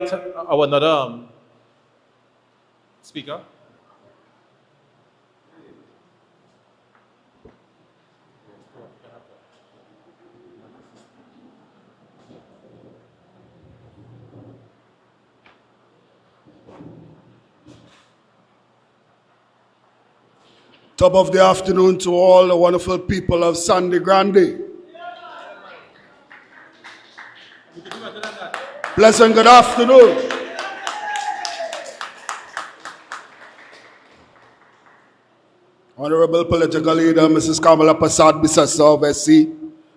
our another speaker. Top of the afternoon to all the wonderful people of Sandy Grande. Pleasant good afternoon. Honorable political leader, Mrs. Kamala Prasad Bissassa of SC,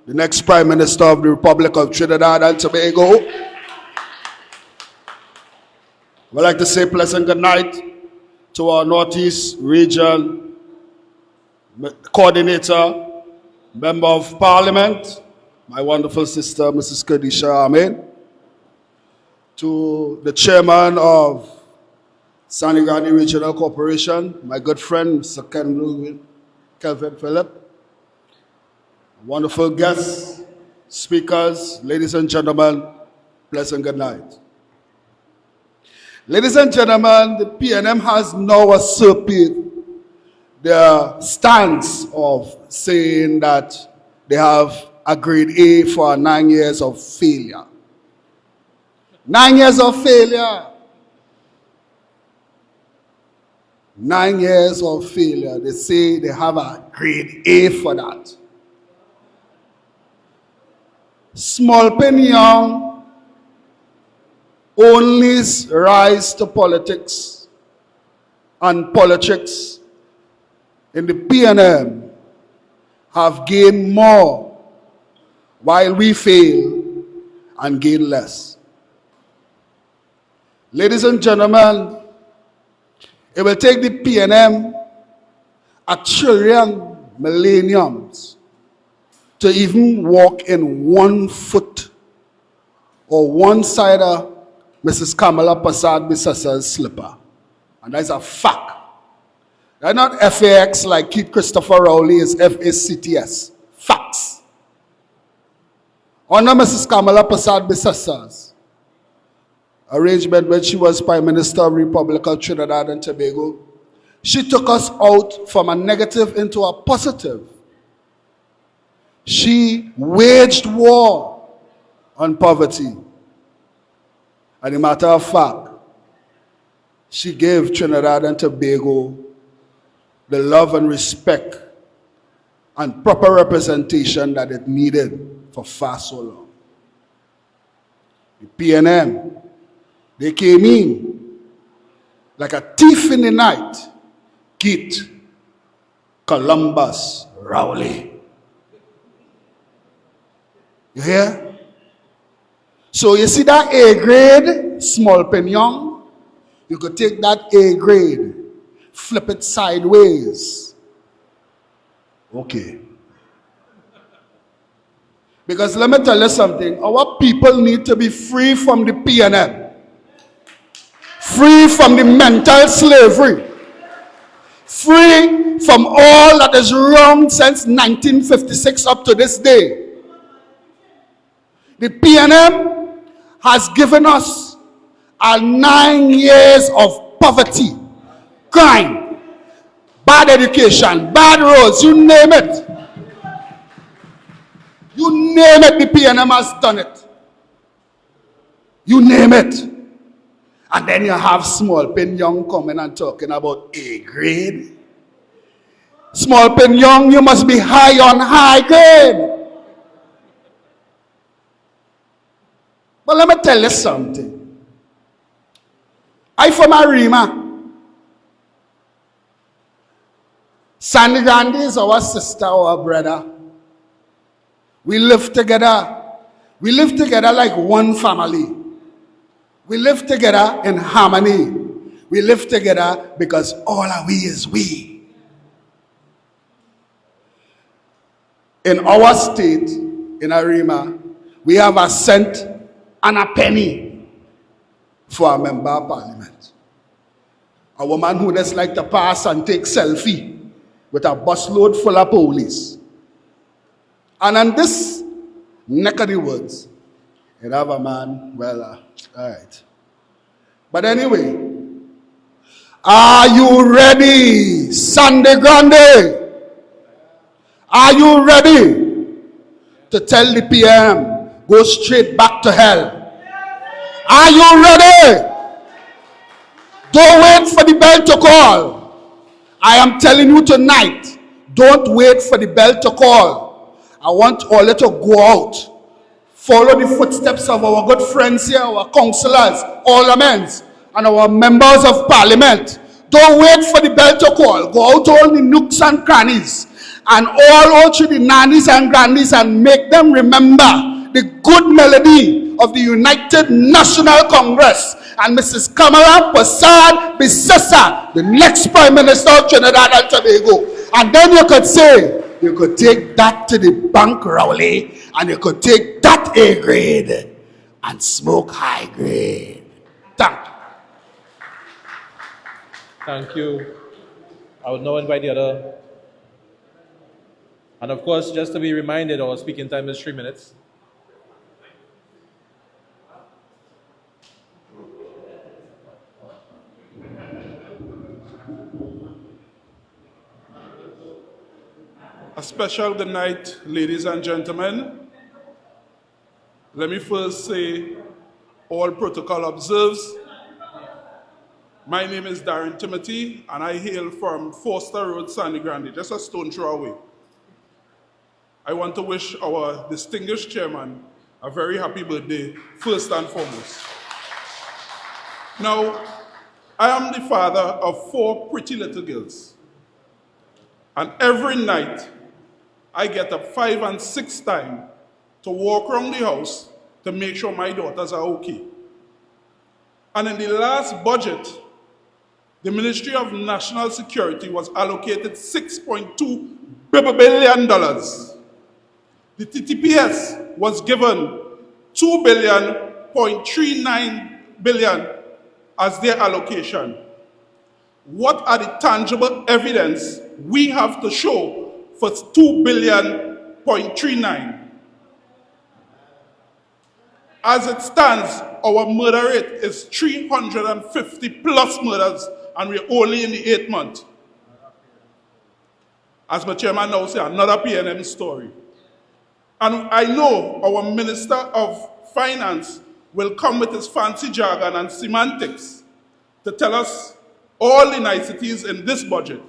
the next Prime Minister of the Republic of Trinidad and Tobago. I'd like to say pleasant good night to our Northeast Region Coordinator, Member of Parliament, my wonderful sister, Mrs. Kadisha Amin, to the Chairman of Sandy Grande Regional Corporation, my good friend, Mr. Kelvin Phillip, wonderful guests, speakers, ladies and gentlemen, pleasant good night. Ladies and gentlemen, the PNM has now usurped their stance of saying that they have a grade A for 9 years of failure. 9 years of failure. 9 years of failure. They say they have a grade A for that. Small Pen Young only rise to politics and politics in the PNM have gained more while we fail and gain less. Ladies and gentlemen, it will take the PNM a trillion millenniums to even walk in 1 foot or one side of Mrs. Kamala Prasad Bissassa's slipper. And that's a fact. They're not FAX like Keith Christopher Rowley is FACTS. Facts. Under Mrs. Kamala Prasad Bissassa's arrangement when she was Prime Minister of the Republic of Trinidad and Tobago, she took us out from a negative into a positive. She waged war on poverty. And a matter of fact, she gave Trinidad and Tobago the love and respect and proper representation that it needed for far so long. The PNM, they came in like a thief in the night. Keith Columbus Rowley. You hear? So you see that A grade, Small Pen Young, you could take that A grade, flip it sideways. Okay. Because let me tell you something, our people need to be free from the PNM. Free from the mental slavery. Free from all that is wrong since 1956 up to this day. The PNM has given us 9 years of poverty, crime, bad education, bad roads, you name it. You name it, the PNM has done it. You name it. And then you have Small Pen Young coming and talking about A grade. Small Pen Young, you must be high on high grade. But let me tell you something. I from Arima. Sandy Grande is our sister or our brother. We live together. We live together like one family. We live together in harmony. We live together because all of we is we. In our state, in Arima, we have a cent and a penny for a member of parliament. A woman who just like to pass and take selfie with a busload full of police. And on this neck of the woods, you have a man, all right. But anyway, are you ready, Sunday Grande? Are you ready to tell the PM, go straight back to hell? Are you ready? Don't wait for the bell to call. I am telling you tonight, don't wait for the bell to call. I want all of you to go out. Follow the footsteps of our good friends here, our councillors, aldermen, and our members of parliament. Don't wait for the bell to call. Go out to all the nooks and crannies and all out to the nannies and grannies and make them remember the good melody of the United National Congress and Mrs. Kamala Persad Bissessa, the next Prime Minister of Trinidad and Tobago. And then you could say, you could take that to the bank, Rowley, and you could take that A grade and smoke high grade. Thank you. Thank you. I would now invite the other. And of course, just to be reminded, our speaking time is 3 minutes. A special good night, ladies and gentlemen. Let me first say, all protocol observes. My name is Darren Timothy, and I hail from Forster Road, Sandy Grande, just a stone throw away. I want to wish our distinguished chairman a very happy birthday, first and foremost. Now, I am the father of 4 pretty little girls, and every night, I get up 5 and 6 times to walk around the house to make sure my daughters are okay. And in the last budget, the Ministry of National Security was allocated $6.2 billion. The TTPS was given $2.39 billion as their allocation. What are the tangible evidence we have to show for $2.39 billion? As it stands, our murder rate is 350 plus murders, and we're only in the 8th month. As my chairman now said, another PNM story. And I know our Minister of Finance will come with his fancy jargon and semantics to tell us all the niceties in this budget.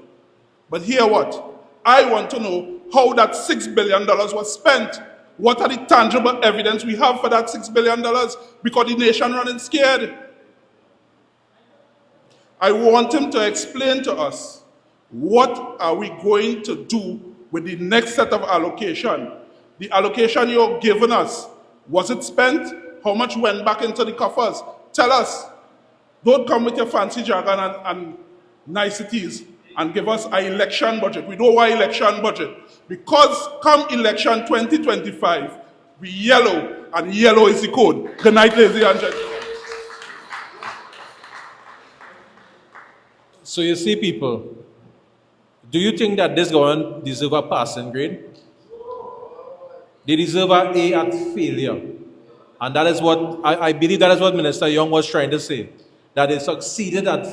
But hear what? I want to know how that $6 billion was spent. What are the tangible evidence we have for that $6 billion? Because the nation running scared. I want him to explain to us, what are we going to do with the next set of allocation? The allocation you're giving us, was it spent? How much went back into the coffers? Tell us. Don't come with your fancy jargon and niceties and give us an election budget. We don't want election budget. Because come election 2025, we yellow, and yellow is the code. Good night, ladies and gentlemen. So you see, people, do you think that this government deserves a passing grade? They deserve an A at failure. And that is what, I believe that is what Minister Young was trying to say. That they succeeded at